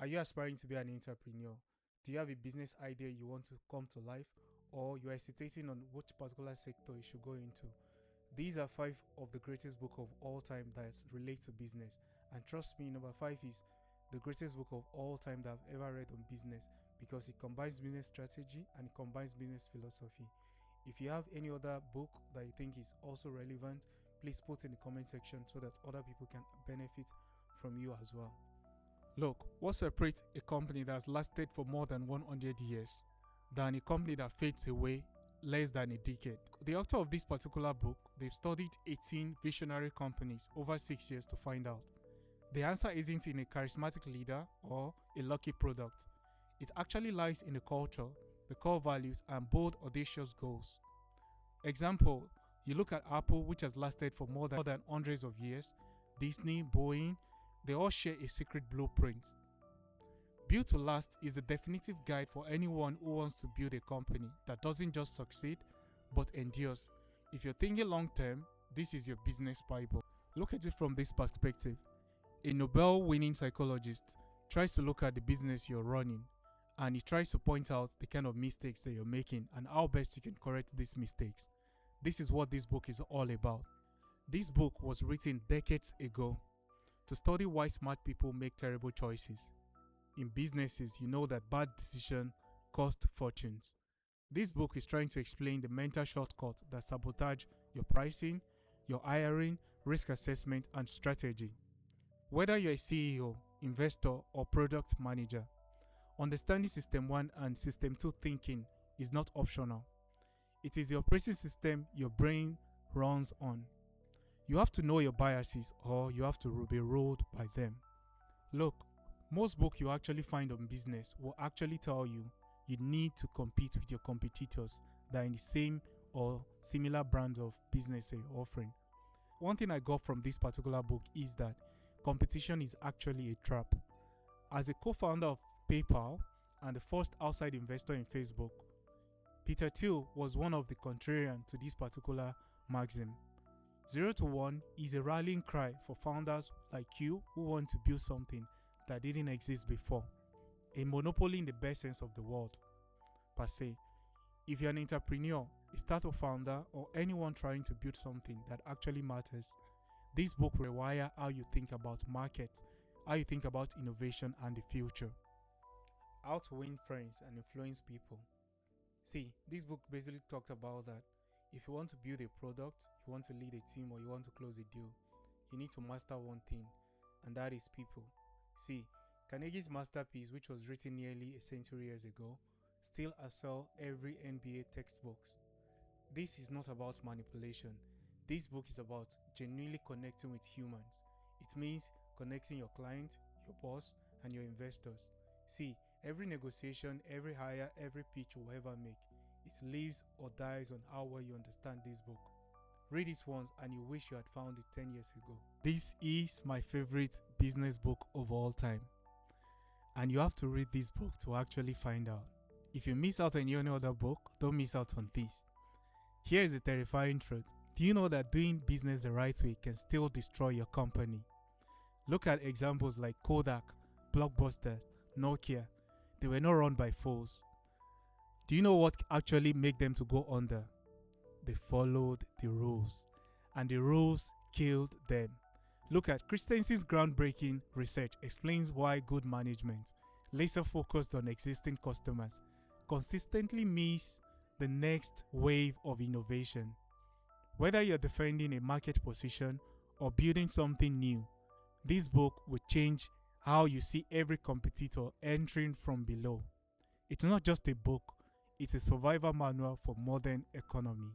Are you aspiring to be an entrepreneur? Do you have a business idea you want to come to life, or you're hesitating on which particular sector you should go into? These are 5 of the greatest book of all time that relate to business. And trust me, number 5 is the greatest book of all time that I've ever read on business, because it combines business strategy and it combines business philosophy. If you have any other book that you think is also relevant, please put in the comment section so that other people can benefit from you as well. Look, what separates a company that has lasted for more than 100 years than a company that fades away less than a decade? The author of this particular book, they've studied 18 visionary companies over 6 years to find out. The answer isn't in a charismatic leader or a lucky product. It actually lies in the culture, the core values, and bold, audacious goals. Example, you look at Apple, which has lasted for more than hundreds of years, Disney, Boeing, they all share a secret blueprint. Built to Last is the definitive guide for anyone who wants to build a company that doesn't just succeed, but endures. If you're thinking long term, this is your business Bible. Look at it from this perspective. A Nobel-winning psychologist tries to look at the business you're running, and he tries to point out the kind of mistakes that you're making and how best you can correct these mistakes. This is what this book is all about. This book was written decades ago to study why smart people make terrible choices. In businesses, you know that bad decisions cost fortunes. This book is trying to explain the mental shortcuts that sabotage your pricing, your hiring, risk assessment, and strategy. Whether you're a CEO, investor, or product manager, understanding System 1 and System 2 thinking is not optional. It is the operating system your brain runs on. You have to know your biases, or you have to be ruled by them. Look, most books you actually find on business will actually tell you need to compete with your competitors that are in the same or similar brand of business you're offering. One thing I got from this particular book is that competition is actually a trap. As a co-founder of PayPal and the first outside investor in Facebook, Peter Thiel was one of the contrarian to this particular maxim. 0 to 1 is a rallying cry for founders like you who want to build something that didn't exist before. A monopoly in the best sense of the word, per se. If you're an entrepreneur, a startup founder, or anyone trying to build something that actually matters, this book will rewire how you think about markets, how you think about innovation and the future. How to win friends and influence people. See, this book basically talked about that if you want to build a product, you want to lead a team, or you want to close a deal, you need to master one thing, and that is people. See, Carnegie's masterpiece, which was written nearly a century years ago, still outsell every NBA textbooks. This is not about manipulation. This book is about genuinely connecting with humans. It means connecting your client, your boss, and your investors. See, every negotiation, every hire, every pitch you will ever make, it lives or dies on how well you understand this book. Read it once and you wish you had found it 10 years ago. This is my favorite business book of all time. And you have to read this book to actually find out. If you miss out on any other book, don't miss out on this. Here is the terrifying truth. Do you know that doing business the right way can still destroy your company? Look at examples like Kodak, Blockbuster, Nokia. They were not run by fools. Do you know what actually made them to go under? They followed the rules, and the rules killed them. Look at Christensen's groundbreaking research explains why good management, laser focused on existing customers, consistently miss the next wave of innovation. Whether you're defending a market position or building something new, this book will change how you see every competitor entering from below. It's not just a book, it's a survival manual for modern economy.